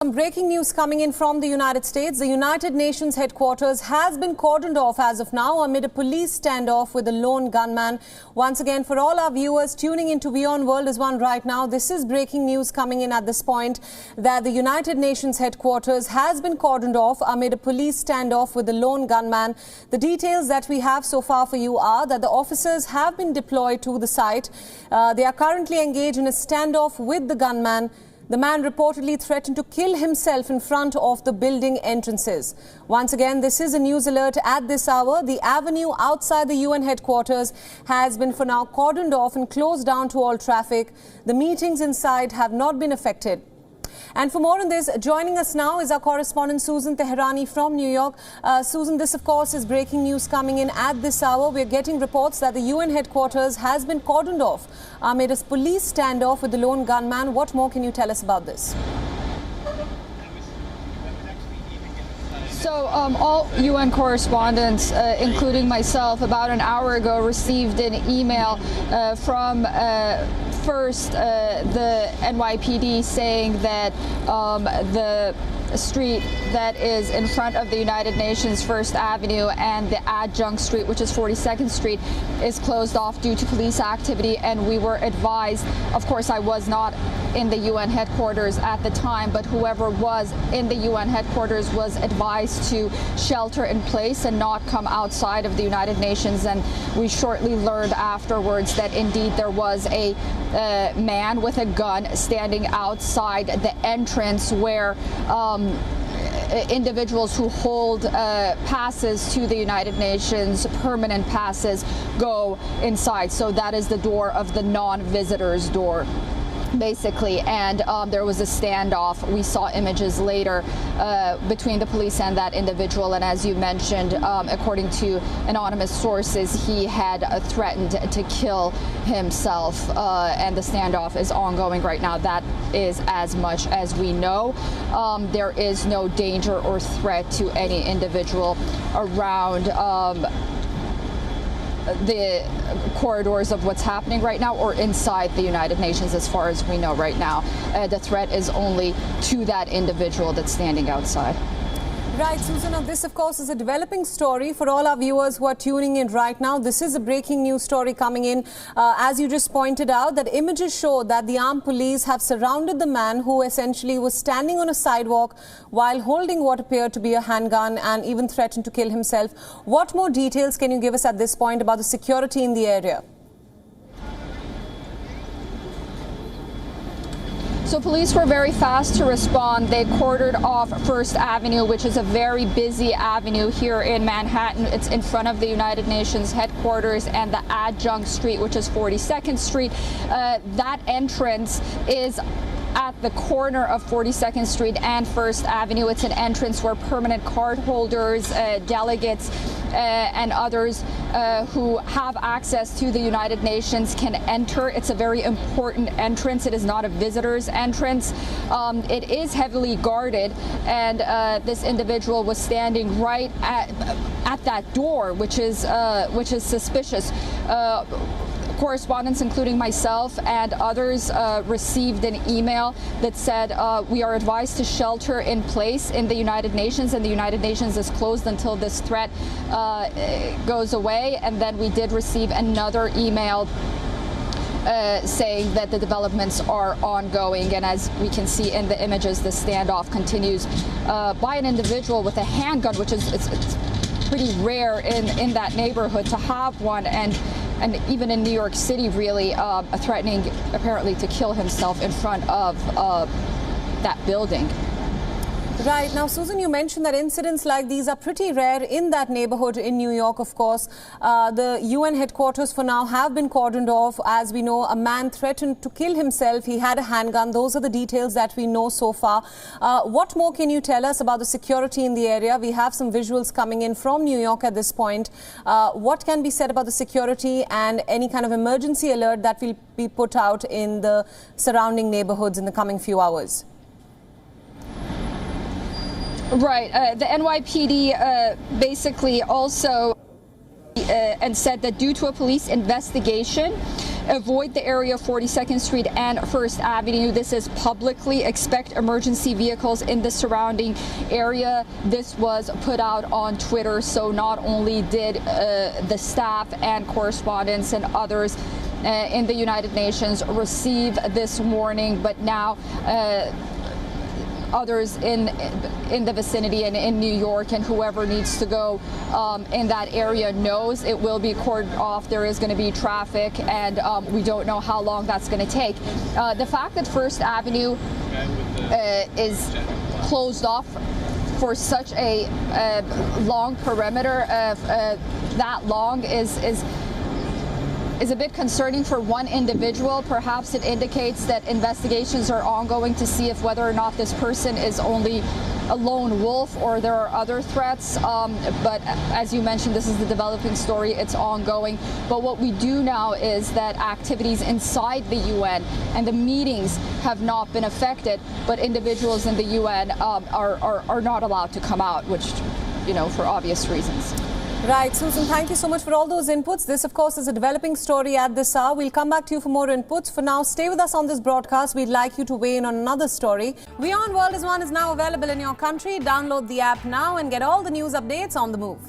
Some breaking news coming in from the United States. The United Nations headquarters has been cordoned off as of now amid a police standoff with a lone gunman. Once again, for all our viewers tuning into WION World is One right now, this is breaking news coming in at this point that the United Nations headquarters has been cordoned off amid a police standoff with a lone gunman. The details that we have so far for you are that the officers have been deployed to the site. They are currently engaged in a standoff with the gunman. The man reportedly threatened to kill himself in front of the building entrances. Once again, this is a news alert at this hour. The avenue outside the UN headquarters has been for now cordoned off and closed down to all traffic. The meetings inside have not been affected. And for more on this, joining us now is our correspondent Susan Teherani from New York. Susan, this of course is breaking news coming in at this hour. We're getting reports that the UN headquarters has been cordoned off amid a police standoff with the lone gunman. What more can you tell us about this? So all UN correspondents, including myself, about an hour ago received an email from first the NYPD saying that the street that is in front of the United Nations First Avenue and the adjunct street, which is 42nd Street, is closed off due to police activity, and we were advised, of course I was not in the UN headquarters at the time, but whoever was in the UN headquarters was advised to shelter in place and not come outside of the United Nations. And we shortly learned afterwards that indeed there was a man with a gun standing outside the entrance where individuals who hold passes to the United Nations, permanent passes, go inside. So that is the door of the non-visitors door, basically. And there was a standoff. We saw images later between the police and that individual, and as you mentioned, according to anonymous sources, he had threatened to kill himself, and the standoff is ongoing right now. That is as much as we know. There is no danger or threat to any individual around the corridors of what's happening right now or inside the United Nations as far as we know right now. The threat is only to that individual that's standing outside. Right, Susan, now this of course is a developing story for all our viewers who are tuning in right now. This is a breaking news story coming in. As you just pointed out, that images show that the armed police have surrounded the man who essentially was standing on a sidewalk while holding what appeared to be a handgun and even threatened to kill himself. What more details can you give us at this point about the security in the area? So police were very fast to respond. They cordoned off First Avenue, which is a very busy avenue here in Manhattan. It's in front of the United Nations headquarters, and the adjunct street, which is 42nd Street. That entrance is at the corner of 42nd Street and First Avenue. It's an entrance where permanent card holders, delegates, and others who have access to the United Nations can enter. It's a very important entrance. It is not a visitor's entrance. It is heavily guarded, and this individual was standing right at that door, which is suspicious. Correspondents, including myself and others, received an email that said we are advised to shelter in place in the United Nations, and the United Nations is closed until this threat goes away. And then we did receive another email saying that the developments are ongoing, and as we can see in the images, the standoff continues by an individual with a handgun, which is it's pretty rare in that neighborhood to have one, and even in New York City, really, threatening apparently to kill himself in front of that building. Right. Now, Susan, you mentioned that incidents like these are pretty rare in that neighborhood in New York, of course. The UN headquarters for now have been cordoned off. As we know, a man threatened to kill himself. He had a handgun. Those are the details that we know so far. What more can you tell us about the security in the area? We have some visuals coming in from New York at this point. What can be said about the security and any kind of emergency alert that will be put out in the surrounding neighborhoods in the coming few hours? Right. The NYPD basically also and said that due to a police investigation, avoid the area of 42nd Street and First Avenue. This is publicly. Expect emergency vehicles in the surrounding area. This was put out on Twitter, so not only did the staff and correspondents and others in the United Nations receive this warning, but now others in the vicinity and in New York and whoever needs to go in that area knows it will be cordoned off. There is going to be traffic, and we don't know how long that's going to take. The fact that First Avenue is closed off for such a long perimeter of that long is a bit concerning for one individual. Perhaps it indicates that investigations are ongoing to see if whether or not this person is only a lone wolf or there are other threats. But as you mentioned, this is the developing story. It's ongoing. But what we do know is that activities inside the UN and the meetings have not been affected, but individuals in the UN are not allowed to come out, which, you know, for obvious reasons. Right, Susan, thank you so much for all those inputs. This, of course, is a developing story at this hour. We'll come back to you for more inputs. For now, stay with us on this broadcast. We'd like you to weigh in on another story. WION World is now available in your country. Download the app now and get all the news updates on the move.